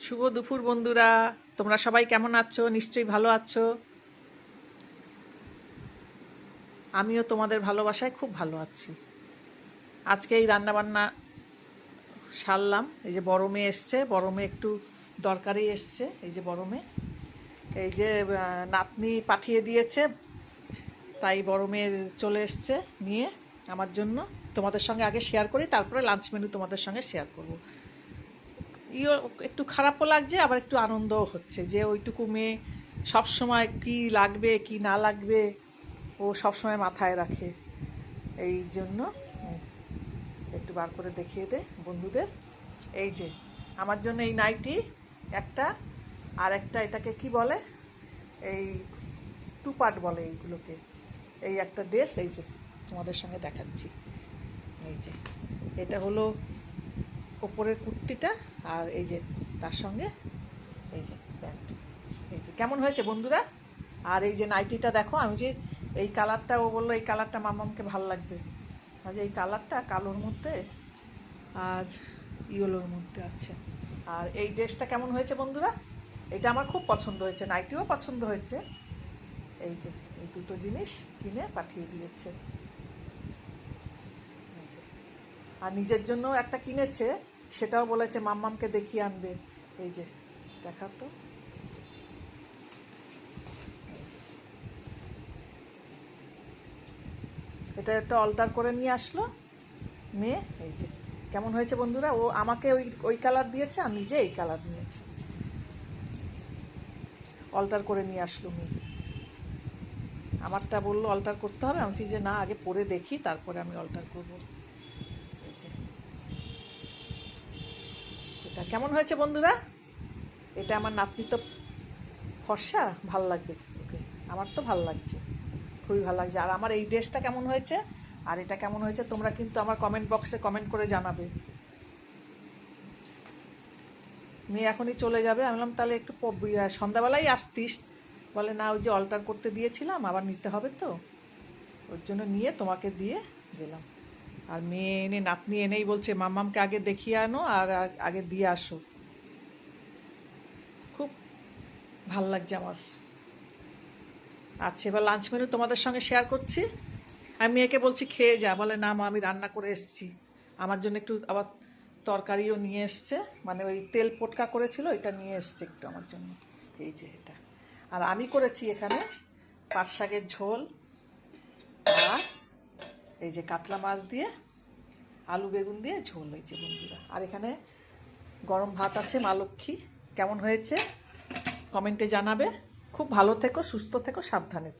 শুভ দুপুর বন্ধুরা, তোমরা সবাই কেমন আছো? নিশ্চয়ই ভালো আছো। আমিও তোমাদের ভালোবাসায় খুব ভালো আছি। আজকে এই রান্নাবান্না সারলাম। এই যে বড় মেয়ে এসছে, বড় মেয়ে একটু দরকারি এসছে। এই যে বড় মেয়ে, এই যে নাতনি পাঠিয়ে দিয়েছে, তাই বড় মেয়ে চলে এসছে নিয়ে আমার জন্য। তোমাদের সঙ্গে আগে শেয়ার করি, তারপরে লাঞ্চ মেনু তোমাদের সঙ্গে শেয়ার করব। একটু খারাপও লাগছে, আবার একটু আনন্দও হচ্ছে যে ওইটুকু মেয়ে সবসময় কি লাগবে কি না লাগবে ও সবসময় মাথায় রাখে। এই জন্য একটু বার করে দেখিয়ে দে বন্ধুদের। এই যে আমার জন্য এই নাইটি একটা, আর একটা এটাকে কি বলে, এই টু পার্ট বলে এইগুলোকে। এই একটা ড্রেস, এই যে তোমাদের সঙ্গে দেখাচ্ছি। এই যে এটা হলো ওপরের কুর্তিটা, আর এই যে তার সঙ্গে এই যে প্যান্ট। এই যে কেমন হয়েছে বন্ধুরা? আর এই যে নাইটিটা দেখো, আমি যে এই কালারটা, ও বললো এই কালারটা মামামকে ভাল লাগবে। আর এই কালারটা কালোর মধ্যে আর ইয়েলোর মধ্যে আছে। আর এই ড্রেসটা কেমন হয়েছে বন্ধুরা? এটা আমার খুব পছন্দ হয়েছে, নাইটিও পছন্দ হয়েছে। এই যে এই দুটো জিনিস কিনে পাঠিয়ে দিয়েছে। আর নিজের জন্য একটা কিনেছে, সেটাও বলেছে মাম্মামকে দেখিয়ে আনবে। এই যে দেখা তো, এটা একটা অল্টার করে নিয়ে আসলো মেয়ে। এই যে কেমন হয়েছে বন্ধুরা? ও আমাকে ওই ওই কালার দিয়েছে, আর নিজে এই কালার নিয়েছে, অল্টার করে নিয়ে আসলো মেয়ে। আমারটা বললো অল্টার করতে হবে, আমি বলছি যে না, আগে পরে দেখি তারপরে আমি অল্টার করবো। এই যে এটা কেমন হয়েছে বন্ধুরা? এটা আমার নাতনি তো ফর্সা, ভাল লাগবে ওকে। আমার তো ভাল লাগছে, খুবই ভালো লাগছে। আর আমার এই ড্রেসটা কেমন হয়েছে আর এটা কেমন হয়েছে তোমরা কিন্তু আমার কমেন্ট বক্সে কমেন্ট করে জানাবে। মেয়ে এখনই চলে যাবে। আমি বললাম তাহলে একটু সন্ধ্যাবেলাই আসতিস। বলে না, ওই যে অল্টার করতে দিয়েছিলাম, আবার নিতে হবে তো, ওর জন্য নিয়ে তোমাকে দিয়ে গেলাম। আর মেয়ে এনে, নাতনি এনেই বলছে মাম্মামকে আগে দেখিয়ে আনো আর আগে দিয়ে আসো। খুব ভাল লাগছে আমার। আচ্ছা, এবার লাঞ্চ মেনু তোমাদের সঙ্গে শেয়ার করছি। আমি মেয়েকে বলছি খেয়ে যা, বলে না মা, আমি রান্না করে এসেছি। আমার জন্য একটু আবার তরকারিও নিয়ে এসছে, মানে ওই তেল পটকা করেছিল, এটা নিয়ে এসছে একটু আমার জন্য। এই যে এটা। আর আমি করেছি এখানে পাট শাকের ঝোল, আর এই যে কাতলা মাছ দিয়ে আলু বেগুন দিয়ে ঝোল। এই যে বন্ধুরা, আর এখানে গরম ভাত আছে। মা লক্ষ্মী, কেমন হয়েছে কমেন্টে জানাবে। খুব ভালো থেকো, সুস্থ থেকো, সাবধানে।